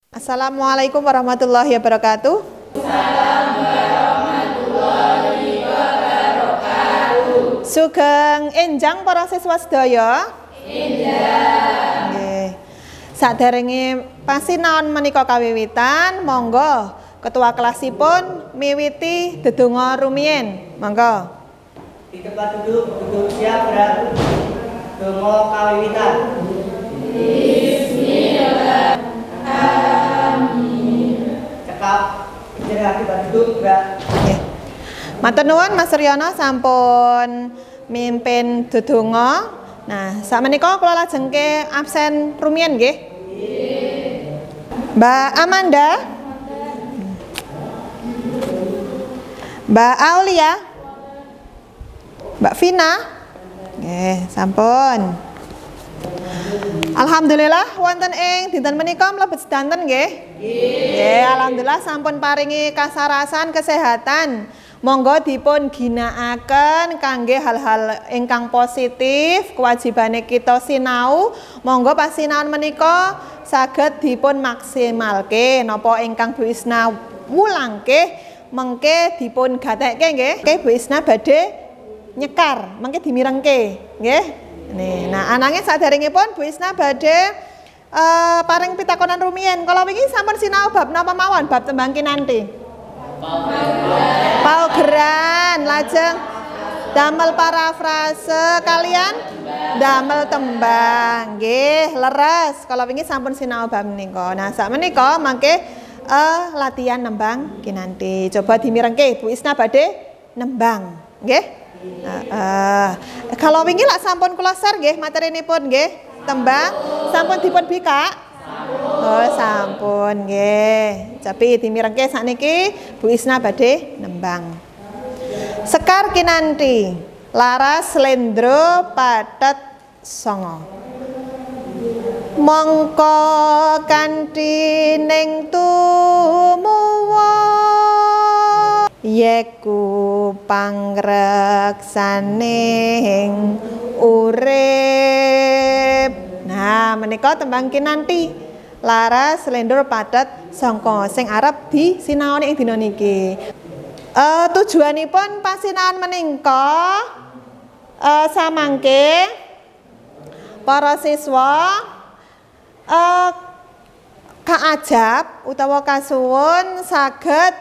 Assalamualaikum warahmatullahi wabarakatuh. Sugeng enjang para siswa sedaya. Enjang. Nggih. Saderenge pasinaon menika kawiwitan, monggo ketua kelasipun miwiti dedonga rumiyin. Monggo. Di tempat duduk siap berat. Donga kawiwitan. Bismillah. Amin. Cekap istirahat tempat duduk berat. Nggih. Matur nuwun Mas Ryono sampun mimpin dedonga. Nah, sakmenika kula lajengke absen rumiyin nggih. Mbak Amanda. Mbak Aulia. Mbak Vina. Nggih, sampun. Alhamdulillah wonten ing dinten menika mlebet sedanten nggih. Nggih, alhamdulillah sampun paringi kasarasan kesehatan. Monggo dipun ginakaken kangge hal-hal ingkang positif, kewajibane kita sinau. Monggo pasinaon menika saged dipun maksimalke napa ingkang Bu Isna wulangke mengke dipun gatekke nggih. Nggih Bu Isna badhe nyekar, mengke dimirengke nggih. Nih, nah ananging saderengipun Bu Isna badhe paring pitakonan rumiyin. Kala wingi sampun sinau bab napa mawon? Bab tembang kinanthi. Paugeran, lajeng damel parafrase kalian damel tembang. Nggih, leres. Kala wingi sampun sinau bab menika. Nah, sakmenika mangke latihan nembang kinanthi. Coba dimirengke Bu Isna badhe nembang, nggih. Kalau wingi lak sampun kula share nggih materinipun nggih. Tembang sampun dipun bikak. Oh, sampun nggih. Tapi dimirengke sakniki Bu Isna badhe nembang. Sekar kinanthi, laras slendro pathet songo. Mongko kanthi ning tumuwa yeku pangreksaning urip. Nah, menika tembang kinanthi. Laras slendro pathet sangka sing arep disinaoni ing dina niki. Tujuanipun pasinaon menika samangke para siswa kaajab utawa kasuwun saged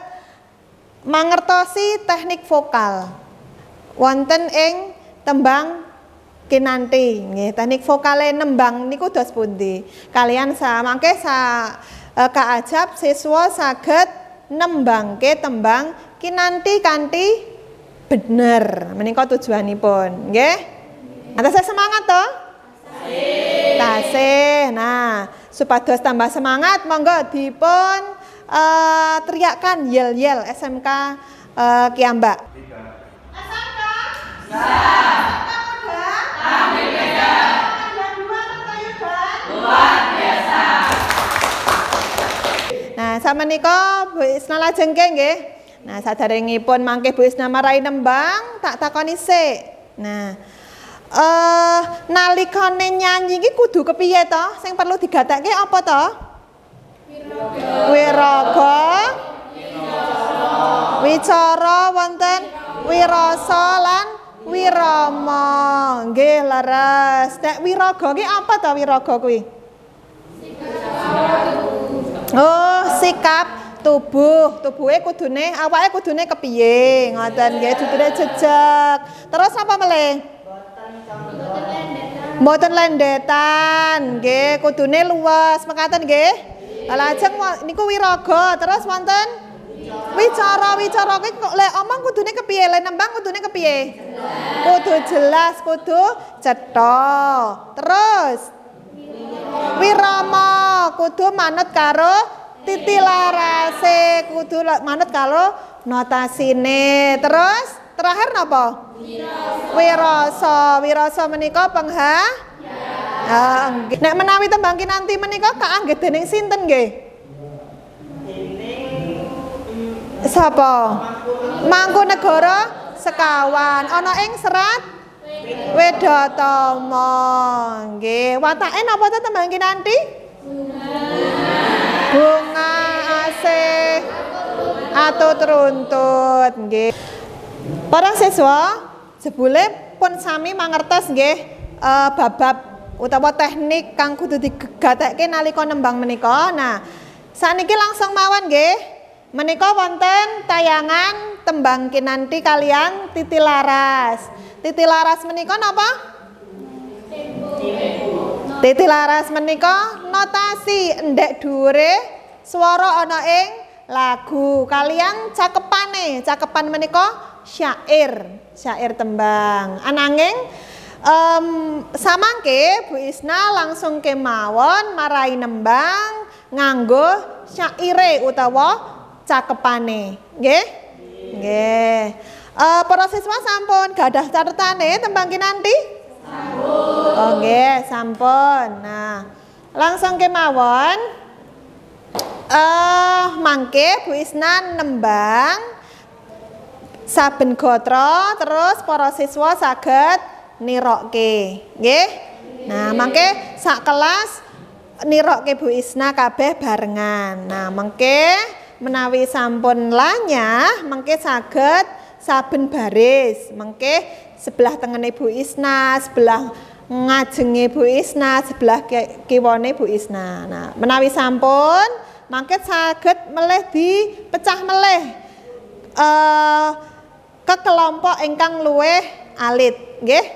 mangertosi teknik vokal wonten ing tembang kinanthi nggih. Teknik vokale nembang niku dos pundi? Kalian samangke kaajab siswa saged nembangke tembang kinanthi kanthi bener. Menika tujuanipun nggih. Atas semangat to? Tasih. Nah, supados tambah semangat monggo dipun teriakkan yel-yel SMK Kiambak. SMK. Luar biasa. Nah, samenika Bu Isna lajengke nggih. Nah, saderengipun mangke Bu Isna marai nembang, tak takoni sik. Nah, nalikane nyanyi iki kudu kepiye to? Sing perlu digatekke apa to? Wiraga. Wicara wonten wirasa lan wirama. Nggih leres. Nek wiraga ki apa to wiraga kuwi? Oh, sikap tubuh. Tubuhe kudune, awake kudune kepiye? Ngoten nggih, dudune jejeg. Terus apa melih? Mboten lendetan. Nggih, kudune luwes. Mekaten nggih? Lajeng niku wiraga, terus wonten wicara. Wicara kuwi lek omong kudune kepiye? Lek nembang kudune kepiye? Kudu jelas, kudu cetha. Terus wirama kudu manut karo titilarase, kudu manut karo notasine. Terus terakhir napa? Wirasa. Wirasa menika nek menawi tembang kinanthi menika kaanggih dening sinten nggih? Sapa? Mangkunegara Sekawan. Ana ing Serat Wedatama. Nggih, watake napa to tembang kinanthi? bunga asih atut runtut nggih. Para siswa jebule pun sami mangertos nggih bab-bab utawa teknik kang kudu digatekke nalika nembang menika. Nah, saniki langsung mawon nggih. Menika wonten tayangan tembang kinanti kalian titilaras. Titilaras menika napa? Titilaras menika notasi endek dhuwure swara ana ing lagu kalian cakepane. Cakepan menika syair, syair tembang. Ananging samangke Bu Isna langsung kemawon marai nembang nganggo syaire utawa cakepane, nggih? Nggih. Para siswa sampun gadah catetane tembang kinanti? Sampun. Oh nggih, sampun. Nah, langsung kemawon mangke Bu Isna nembang saben gatra terus para siswa saged nirokke, nggih? Nah, mangke sak kelas nirokke Bu Isna kabeh barengan. Nah, mangke menawi sampun lanyah mengke saged saben baris, mengke sebelah tengene Bu Isna, sebelah ngajenge Bu Isna, sebelah kiwane Bu Isna. Nah, menawi sampun mengke saged melih dipecah melih ke kelompok ingkang luwih alit, nggih?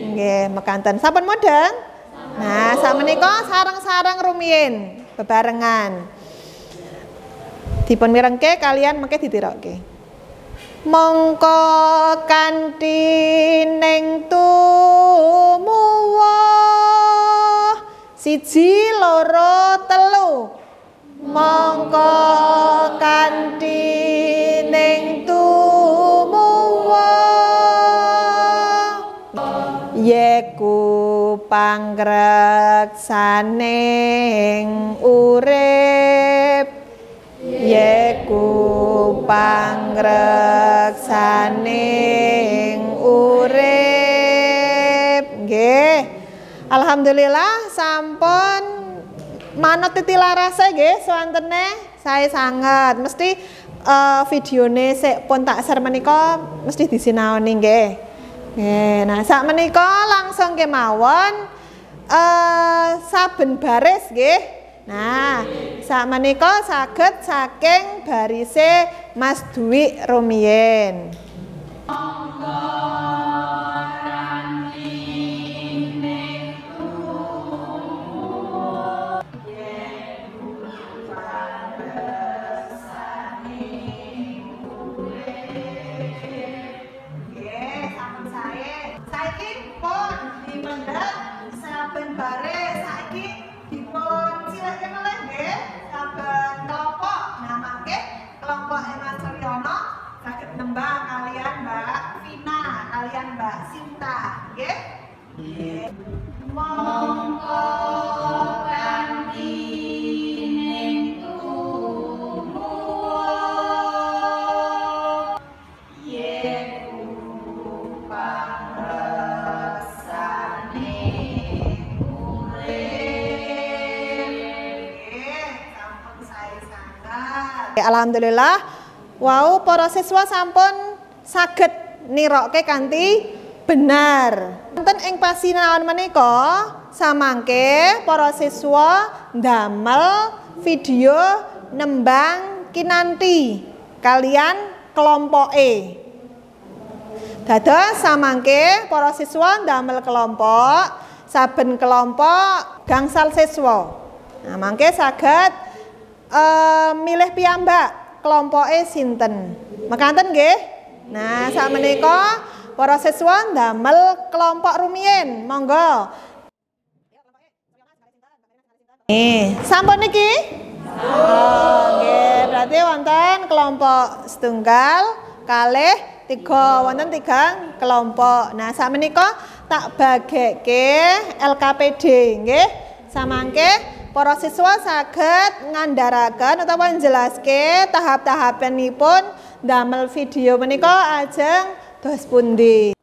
Nggih, mekanten. Sampun mudeng? Nah, sakmenika sareng-sareng rumiyin bebarengan. Dipun mirengke kalian mengke ditirokke. Mongko kanthi ning tumuwa 1 2 3 mongko kanthi ning tumuwa yeku pangreksaning urip yeku pangreksaning urip. Nggih. Alhamdulillah sampun manut titilarase nggih swantene sae sanget. Mesti videone sik pun tak share menika mesti disinaoni nggih. Nggih. Nah, sak menika langsung kemawon saben baris nggih. Nah, sakmenika saged saking barise Mas Dwi rumiyin. Saiki pun dipendhet saben baris saiki dipun silihke melih nggih saben kelompok. Nah, mangke kelompok Mas Suryono saged nembang kalian Mbak Vina, kalian Mbak Sinta, nggih? Nggih. Mongko kanthi ning tumuwa yeku pangreksaning urip. Alhamdulillah, wow, para siswa sampun saged nirokke kanthi benar. Wonten ing pasinaon menika samangke para siswa ndamel video nembang kinanti kalian kelompoke. Dados samangke para siswa ndamel kelompok, saben kelompok gangsal siswa. Nah, mangke saged milih piyambak kelompoke sinten. Mekanten nggih? Nah, sakmenika para siswa ndamel kelompok rumiyin. Monggo. Sampun niki? Oh, nggih. Berarti wonten kelompok setunggal, kalih, tiga, wonten 3 kelompok. Nah, sakmenika tak bagekke LKPD nggih. Samangke para siswa saged ngandharaken utawa njelaske tahap-tahapanipun damel video menika ajeng dos pundi.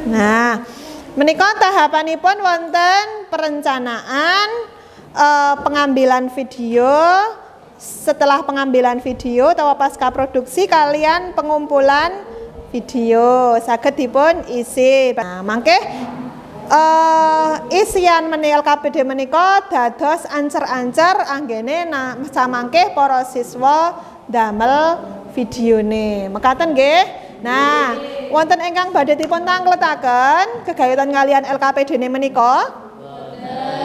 Nah, Menika tahapanipun wonten perencanaan pengambilan video, setelah pengambilan video atau pasca produksi kalian pengumpulan video saged dipun isi. Nah, mangke isian menil KPD menika dados ancer-ancer anggene samangke para siswa damel videone. Mekaten nggih. Nah, wonten ingkang badhe dipun tangletaken gegayutan kalian LKPD menika?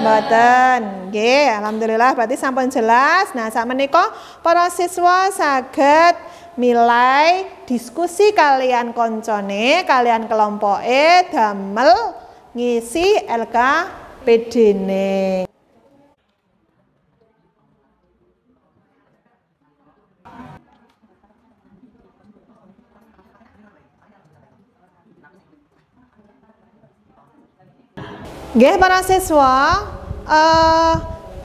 Mboten. Nggih, alhamdulillah berarti sampun jelas. Nah, sakmenika para siswa saged milai diskusi kalian koncone, kalian kelompoke damel ngisi LKPD-ne. Nggih para siswa,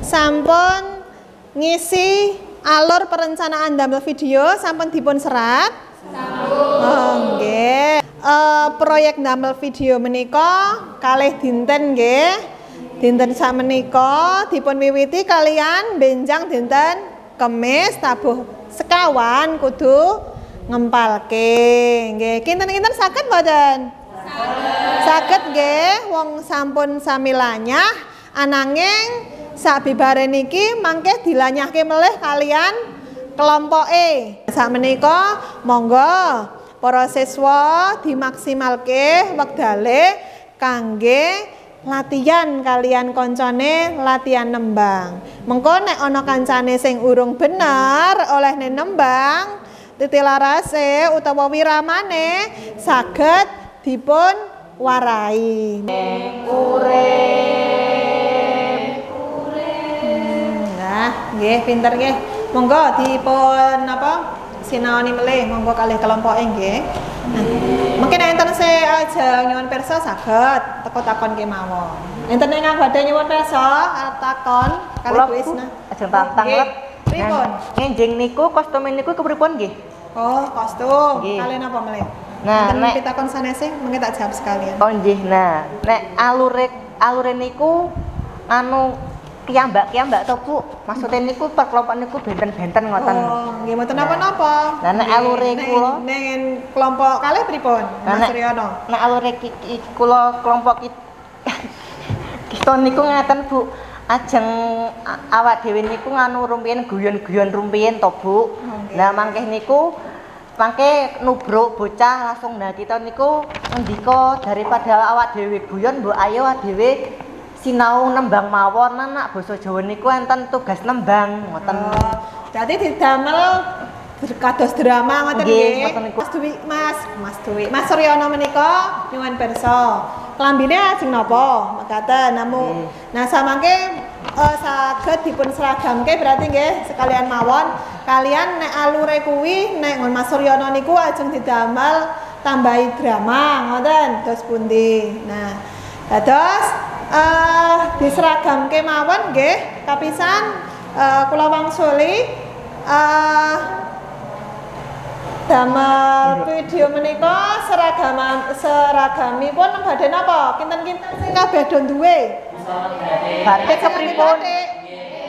sampun ngisi alur perencanaan damel video sampun dipun serat? Sampun. Nggih. Proyek damel video menika kalih dinten nggih. Dinten sakmenika dipun miwiti kalian benjang dinten Kemis tabuh sekawan kudu ngempalke. Nggih, kinten-kinten saged mboten? Saged nggih, wong sampun sami lanyah, ananging sabibare niki mangke dilanyahke melih kalian kelompoke. Sakmenika monggo para siswa dimaksimalke wektale kangge latihan kalian koncone latihan nembang. Mengko nek ana kancane sing urung bener olehne nembang, titilarase utawa wiramane saged dipun warai. Nah, nggih pinter nggih. Monggo dipun apa sinaoni melih monggo kalih kelompoke nggih. Nah, mungkin enten aja nyuwun pirsa saged teko takon kemawon. Enten ingkang badhe nyuwun pirsa takon kalih Bu Isna. Ajeng tantang. Pripun? Ngenjing niku kostum niku kepripun nggih? Oh, kostum. Kalian apa melih? Nah, nek pitakon sanese mengke tak jawab sekalian. Oh nggih. Nah, nek alure niku anu kiambak-kiambak to, Bu. Maksudnya niku perkelompok niku benten-benten ngoten. Oh, nggih mboten napa-napa. Nah, nek alure kula ning kelompok kalih pripun? Mas Riono. Nek alure kula kelompok kita niku ngaten, Bu. Ajeng awak dhewe niku nganu rumiyin guyon-guyon rumiyin to, Bu. Lah mangke niku mangke nubruk bocah langsung. Nah kita niku ngendika daripada awak dhewe guyon mbok ayo dhewe sinau nembang mawon. Anak basa Jawa niku enten tugas nembang ngoten. Dadi didamel kados drama ngoten nggih. Mas Dwi. Mas Suryono menika nyuwun pirsa. Klambine ajeng napa? Mekaten namu. Nah samangke saged dipun seragamke berarti nggih sekalian mawon kalian nek alure kuwi nek ngon Mas Suryono niku ajeng didamel tambahi drama ngoten dos pundi. Nah, dados diseragamke mawon nggih kapisan kula wangsuli damel video menika seragamipun badhe napa? Kinten-kinten sing kabeh do duwe. Batik kepripun?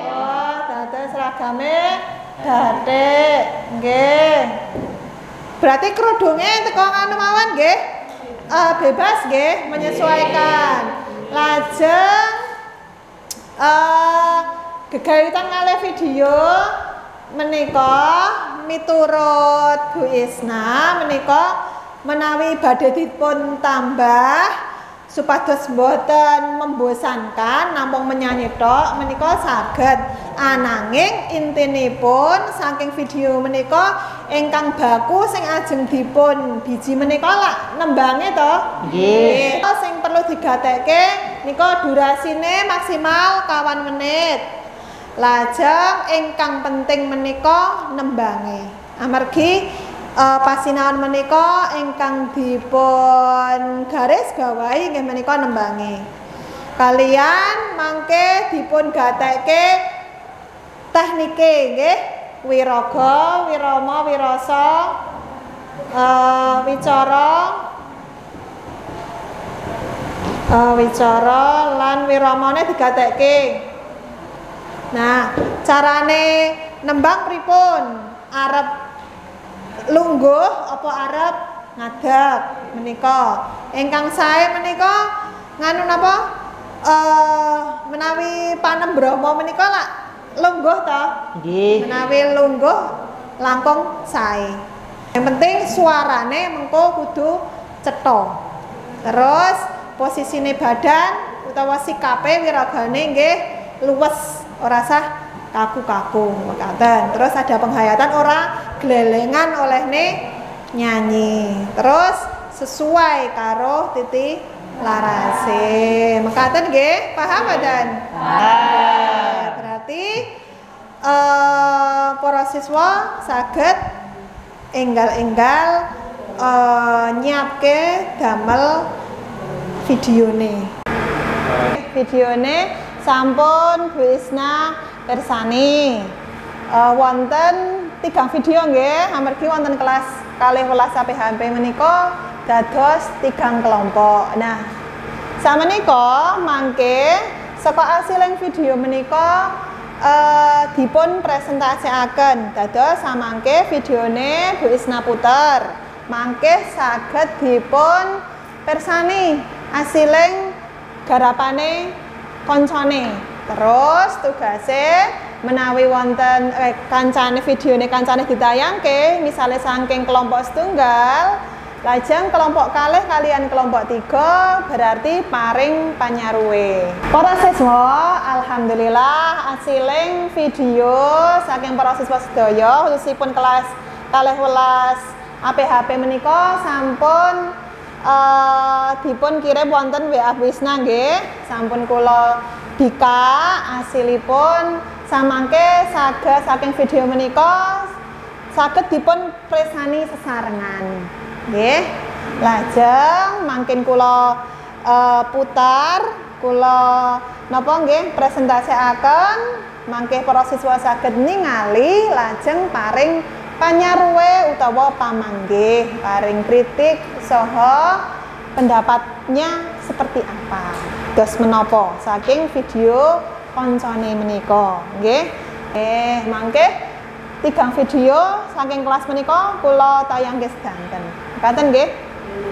Oh, dados seragame batik. Nggih. Berarti kerudunge teko ngono mawon nggih. Bebas nggih menyesuaikan. Lajeng gegayutan kalih video menika miturut Bu Isna menika menawi badhe dipun tambah supados boten membosankan namung menyanyi tok menika saged ananging intinipun saking video menika ingkang baku sing ajeng dipun biji menika lak nembange to nggih sing perlu digatekke nika durasine maksimal 1 menit. Lajeng ingkang penting menika nembange amargi pasinaon menika ingkang dipun garis bawahi nggih menika nembange. Kalian mangke dipun gatekke teknike nggih wiraga, wirama, wirasa, wicara Wicara lan wiramane digatekke. Nah, carane nembang pripun? Arep lungguh apa arep ngadeg menika? Ingkang sae menika nganu napa? Menawi panembrama menika lak lungguh to? Nggih. Menawi lungguh langkung sae. Yang penting suarane mengko kudu cetha. Terus posisine badan utawa sikape wiragane nggih luwes, ora sah kaku-kaku mekaten. Terus ada penghayatan ora glelengan olehne nyanyi. Terus sesuai karo titi larase. Mekaten nggih, paham badan? Berarti para siswa saged enggal-enggal nyiapke damel videone. Videone sampun Bu Isna pirsani. Wonten 3 video nggih, amargi wonten kelas 12 PHP menika dados 3 kelompok. Nah, samenika mangke saka asiling video menika dipun presentasikaken dados samangke videone Bu Isna puter. Mangke saged dipun pirsani asiling garapane koncone. Terus tugase menawi wonten kancane videone kancane ditayangke misalnya saking kelompok setunggal lajeng kelompok kalih kalian kelompok 3 berarti paring panyaruwe. Para siswa, alhamdulillah asiling video saking para siswa sedaya khususipun kelas 12 APHP menika sampun dipun kirim wonten WA Bu Isna nggih. Sampun kula bika asilipun samangke saged saking video menika saged dipun presani sesarengan nggih. Lajeng mangkin kula putar kula napa nggih presentasikaken mangke para siswa saged ningali lajeng paring panyaruwe utawa pamanggih, paring kritik saha pendapatnya seperti apa. Dos menapa saking video koncone menika nggih. Mangke 3 video saking kelas menika kula tayangke sedanten. Mekaten nggih.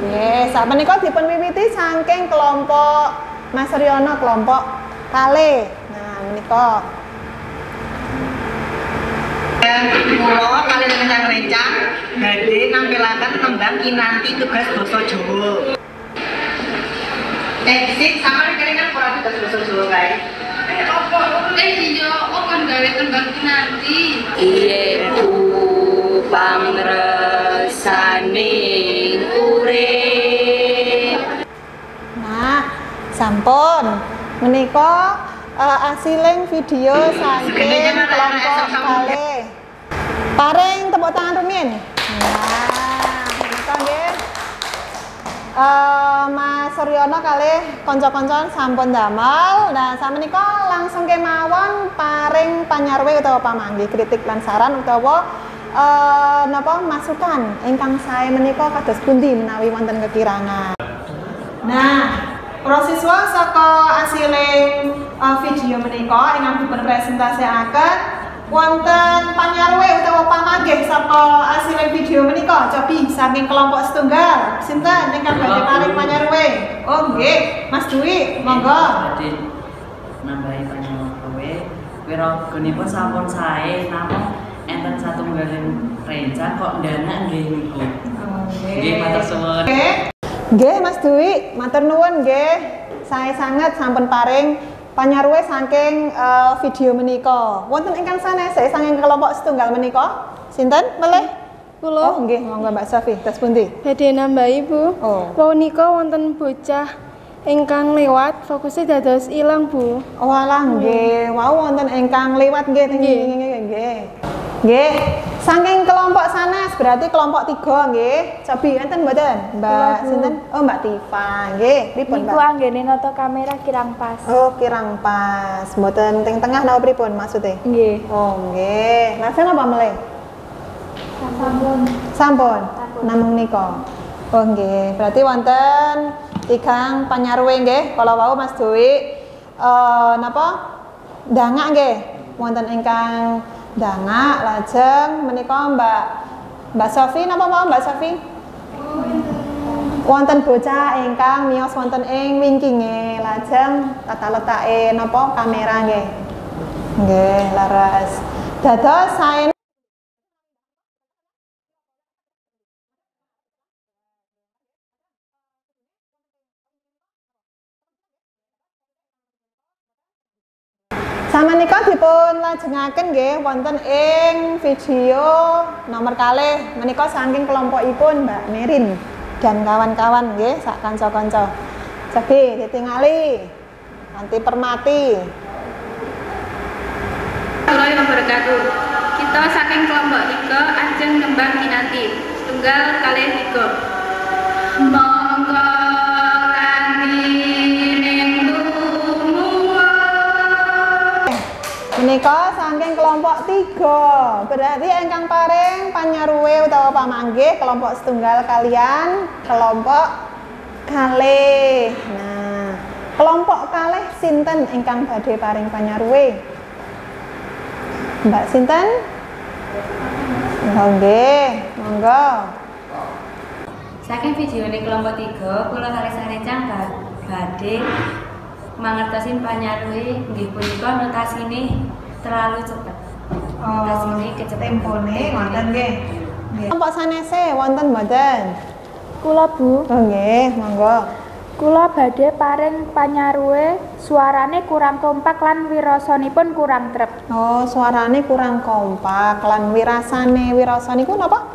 Nggih, sapunika dipun wiwiti saking kelompok Mas Riono kelompok kalih. Nah, menika Kula kali rencang-rencang badhe nampilaken tembang kinanti tugas basa Jawa. Sik sampeyan kene ora tugas basa Jawa kae. Iya, kan gawe tembang kinanti. Iye Bu pangresane urip. Nah, sampun menika asiling video saking kelompok kalih. Paring tepuk tangan rumiyin. Nah, menika nggih. Mas Suryono kalih kanca-kanca sampun damel. Nah, samenika langsung kemawon paring panyarwe utawa pamanggih kritik lan saran utawa napa masukan ingkang sae menika kados pundi menawi wonten kekirangan. Nah, para siswa saka asiling video menika ingkang dipun presentasikaken wonten panyarwe utawa pamanggih saka asiling video menika cobi saking kelompok setunggal sinten ingkang badhe paring panyarwe? Oh nggih, Mas Dwi, monggo. Badhe nambahi panyarwe wiraganipun sampun sae namung enten satunggaling rencang kok ndanak nggih niku. Nggih, matur suwun. Nggih, Mas Dwi, matur nuwun nggih. Sae sanget sampun paring panyarwe saking video menika. Wonten ingkang sanes saking kelompok setunggal menika? Sinten? Melih? Kula. Oh nggih, monggo Mbak Sofi. Tes pundi? Badhe nambahi Bu. Oh. Punika wonten bocah ingkang lewat fokusnya dados ilang Bu. Oh alah nggih, wau wonten ingkang liwat nggih nggih. Nggih. Saking kelompok sanes berarti kelompok 3 nggih. Cobi enten mboten? Mbak sinten? Oh Mbak Tifa. Nggih, pripun Mbak? Niku anggene nata kamera kirang pas. Oh, kirang pas. Mboten teng tengah napa pripun maksude? Nggih. Oh, nggih. Lajeng apa melih? Sampun. Sampun. Namung nika. Oh, nggih. Berarti wonten tigang panyaruwe nggih. Kala wau Mas Dwi napa ndangak nggih. Wonten ingkang ndangak lajeng menika Mbak Sofi napa mau Mbak Sofi? Wonten bocah ingkang miyos wonten ing wingkinge lajeng tata letake napa kamera nggih. Nggih, leres. Dados sae Samenika dipun lajengaken nggih wonten ing video nomor kalih menika saking kelompokipun Mbak Merin dan kawan-kawan nggih sak kanca-kanca. Sebi ditingali nanti permati. Assalamualaikum wabarakatuh. Kita saking kelompok 3 ajeng nembang kinanti. Setunggal kalih 3. Monggo Menika saking kelompok 3. Berarti ingkang paring panyaruwe utawa pamanggih kelompok setunggal kalian kelompok kalih. Nah, kelompok kalih sinten ingkang badhe paring panyaruwe? Mbak sinten? Nggih, monggo. Saking video ini kelompok 3, kula kali sarecang badhe mangertosin panyaruwe nggih punika notasine terlalu cepat. Notasine kecepatan. Tempone wonten nggih. Kelompok sanese wonten mboten? Kula Bu, Oh nggih, monggo. kula badhe paring panyaruwe suarane kurang kompak lan wirasanipun kurang trep. Oh, suarane kurang kompak lan wirasane. Wirasa niku napa?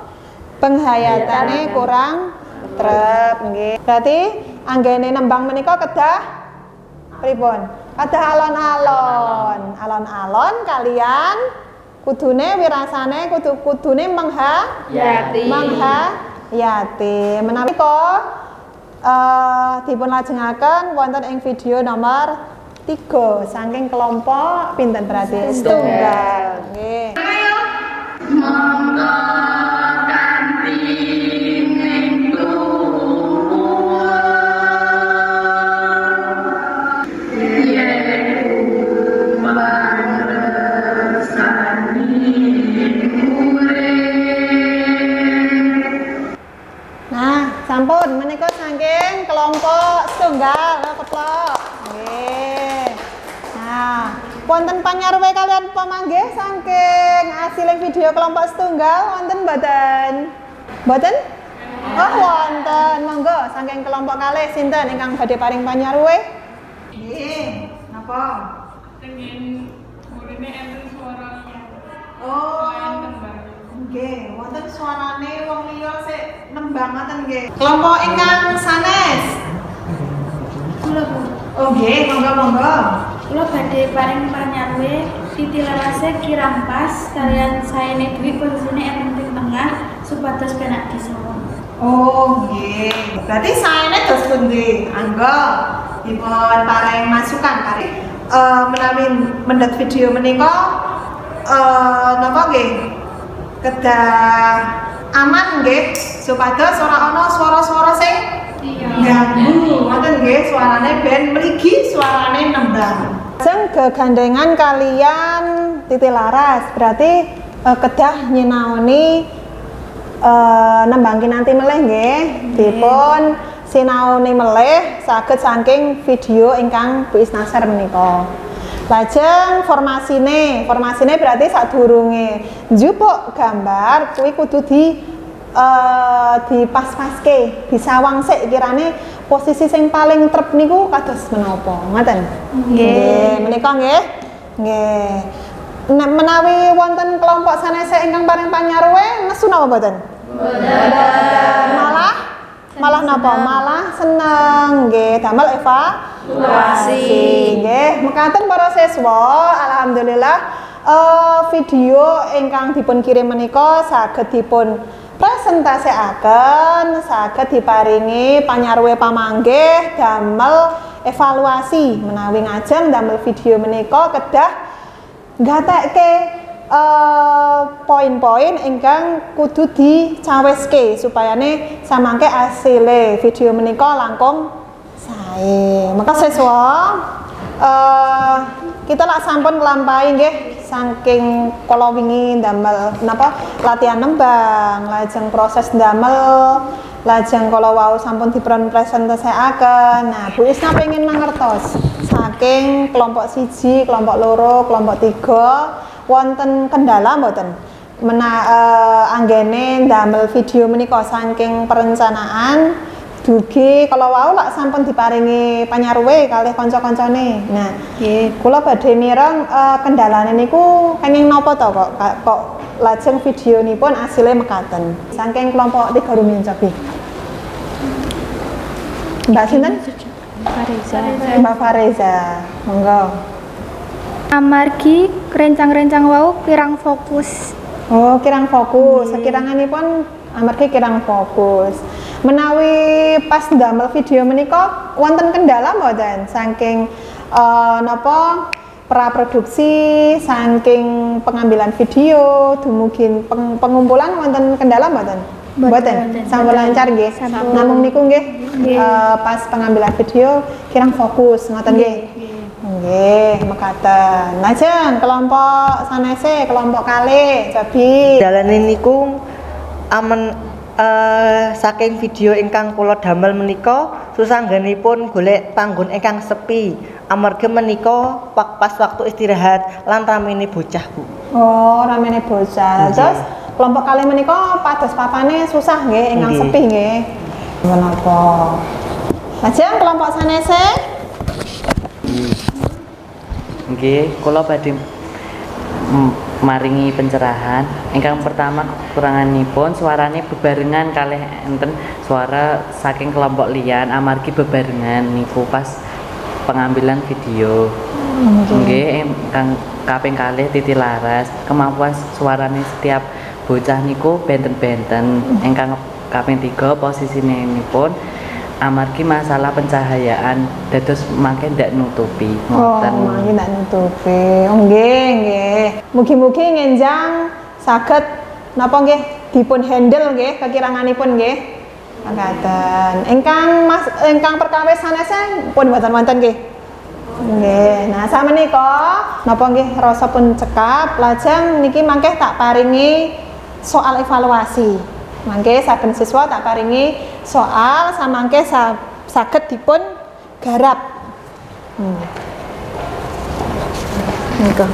Penghayatane kurang trep nggih. Berarti anggene nembang menika kedah pripun? Kedah alon-alon. Alon-alon kalian kudune wirasane kudune menghayati. Menawi kok dipun lajengaken wonten ing video nomor 3 saking kelompok pinten berarti setunggal nggih. Monggo kanthi minggu Sampun menika saking kelompok setunggal keplok. Nggih. Nah, wonten panyaruwe kalian pamanggih saking asiling video kelompok setunggal wonten mboten? Mboten? Oh, wonten. Monggo saking kelompok kalih sinten ingkang badhe paring panyaruwe? Nggih. Napa? Pengen murine enten suaranya. Oh. Nggih, wonten suarane wong liya sik nembang ngoten nggih. Kelompok ingkang sanes. Kula Bu, Oh nggih, monggo-monggo. kula badhe paring panyaruwe titilarase kirang pas kalian saene Dwi posisine enten ing tengah supados penak disawa. Oh nggih. Berarti saene dos pundi? Angga dipun paring masukan kali menawi mendhet video menika napa nggih? Kedah aman nggih supados ora ana swara-swara sing ganggu. Ngoten nggih, suarane ben mligi, suarane nembang. Lajeng gegandengan kalian titilaras berarti kedah nyinaoni nembang kinanti melih nggih. Dipun sinaoni melih saged saking video ingkang Bu Isnasar menika. Lajeng formasine berarti sadurunge njupuk gambar kuwi kudu dipas-paske, disawang sik kirane posisi sing paling trep niku kados menapa. Ngoten. Nggih, menika nggih. Nggih. Menawi wonten kelompok sanese ingkang paring panyaruwe nesu napa mboten? Mboten. Malah napa? Malah seneng nggih damel evaluasi. Nggih, mekaten para siswa, alhamdulillah video ingkang dipun kirim menika saged dipun presentasikaken, saged diparingi panyaruwe pamanggih damel evaluasi menawi ngajeng damel video menika kedah nggatekke poin-poin ingkang kudu dicaweske supayane samangke asile video menika langkung Ae, maka siswa kita lak sampun nglampahi nggih saking kala wingi ndamel napa latihan nembang, lajeng proses ndamel, lajeng kala wau sampun dipun presentasiaken. Nah, Bu Isna pengen mangertos saking kelompok 1, kelompok 2, kelompok 3 wonten kendala mboten? Anggene ndamel video menika saking perencanaan dugi kalau wau lak sampun diparingi panyaruwe kalih kanca-kancane. Nah, nggih kula badhe mireng kendalane niku kenging napa to kok lajeng videonipun asile mekaten. Saking kelompok 3 rumiyin cobi. Mbak sinten? Mbak Fareza. Monggo. Amargi rencang-rencang wau kirang fokus. Oh, kirang fokus. Sekiranganipun amargi kirang fokus. Menawi pas ndamel video menika wonten kendala mboten saking napa praproduksi, saking pengambilan video, dumugi pengumpulan wonten kendala mboten? Mboten. Sampun lancar nggih. Namung niku nggih pas pengambilan video kirang fokus ngoten nggih. Nggih, mekaten. Lajeng kelompok sanese, kelompok kalih, cobi. Dalane niku amen saking video ingkang kula damel menika susangganipun golek panggon ingkang sepi amarga menika pas waktu istirahat lan ramene bocah, Bu. Oh, ramene bocah. Terus kelompok kalih menika pados papane susah nggih ingkang sepi nggih. Menapa? Lajeng kelompok sanese? Nggih, kula badhe maringi pencerahan. Ingkang pertama kekuranganipun suarane bebarengan kalih enten suara saking kelompok liyan amargi bebarengan niku pas pengambilan video. Nggih, ingkang kaping kalih titilaras kemampuan suarane setiap bocah niku benten-benten. Ingkang kaping 3 posisinipun amargi masalah pencahayaan dados mangke ndak nutupi ngoten. Oh, mangke ndak nutupi. Oh, nggih, nggih. Mugi-mugi ngenjang saged napa nggih dipun handle nggih kekiranganipun nggih. Mangkaten. Ingkang perkawis sanese pun mboten wonten nggih. Nggih. Nah, samenika napa nggih rasa pun cekap, lajeng niki mangke tak paringi soal evaluasi. Mangke saben siswa tak paringi soal samangke saged dipun garap. Nika.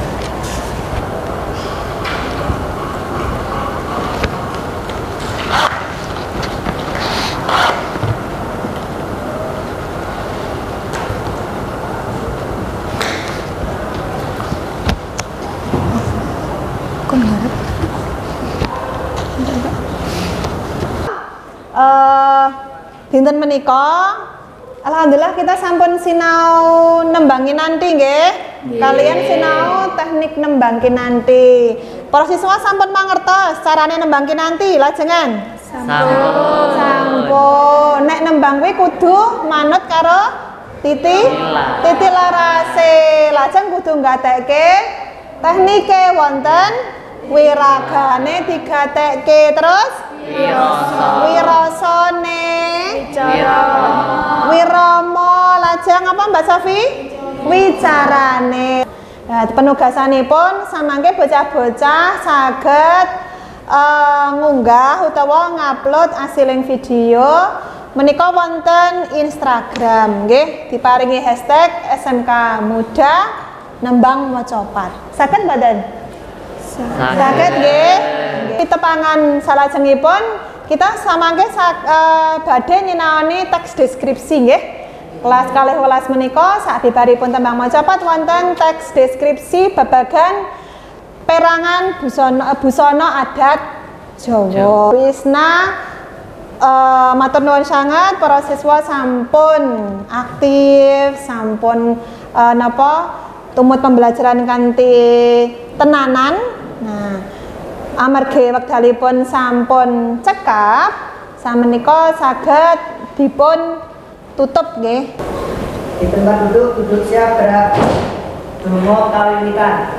Kon garap. Dinten menika alhamdulillah kita sampun sinau nembangi nanti nggih. Kalian sinau teknik nembangki nanti. Para siswa sampun mangertos carane nembangki nanti lajengan? Sampun. Nek nembang kuwi kudu manut karo titi larase. Lajeng kudu nggatekke teknike wonten wiragane digatekke terus wirasane wirama lajeng apa Mbak Sofi? Wicarane. Nah, penugasanipun samangke bocah-bocah saged ngunggah utawa ngupload asiling video menika wonten Instagram nggih diparingi hashtag SMK Muda Nembang Mocopat. Saged mboten? Saged nggih. Tepangan salajengipun kita samangke badhe nyinaoni teks deskripsi nggih. Kelas 12 menika sabibaripun tembang mocopat wonten teks deskripsi babagan perangan busana adat Jawa. Wisna matur nuwun sanget para siswa sampun aktif, sampun tumut pembelajaran kanthi tenanan. Nah, amargi wekdalipun sampun cekap, samenika saged dipun tutup nggih. Di tempat duduk siap berat. Donga kawiwitan.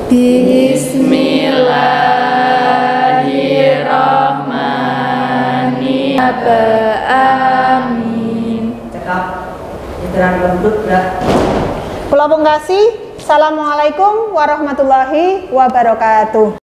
Bismillahirrahmanirrahim. Amin. Cekap. Keterangan lembut, Mbak. Kula pungkasi, assalamualaikum warahmatullahi wabarakatuh.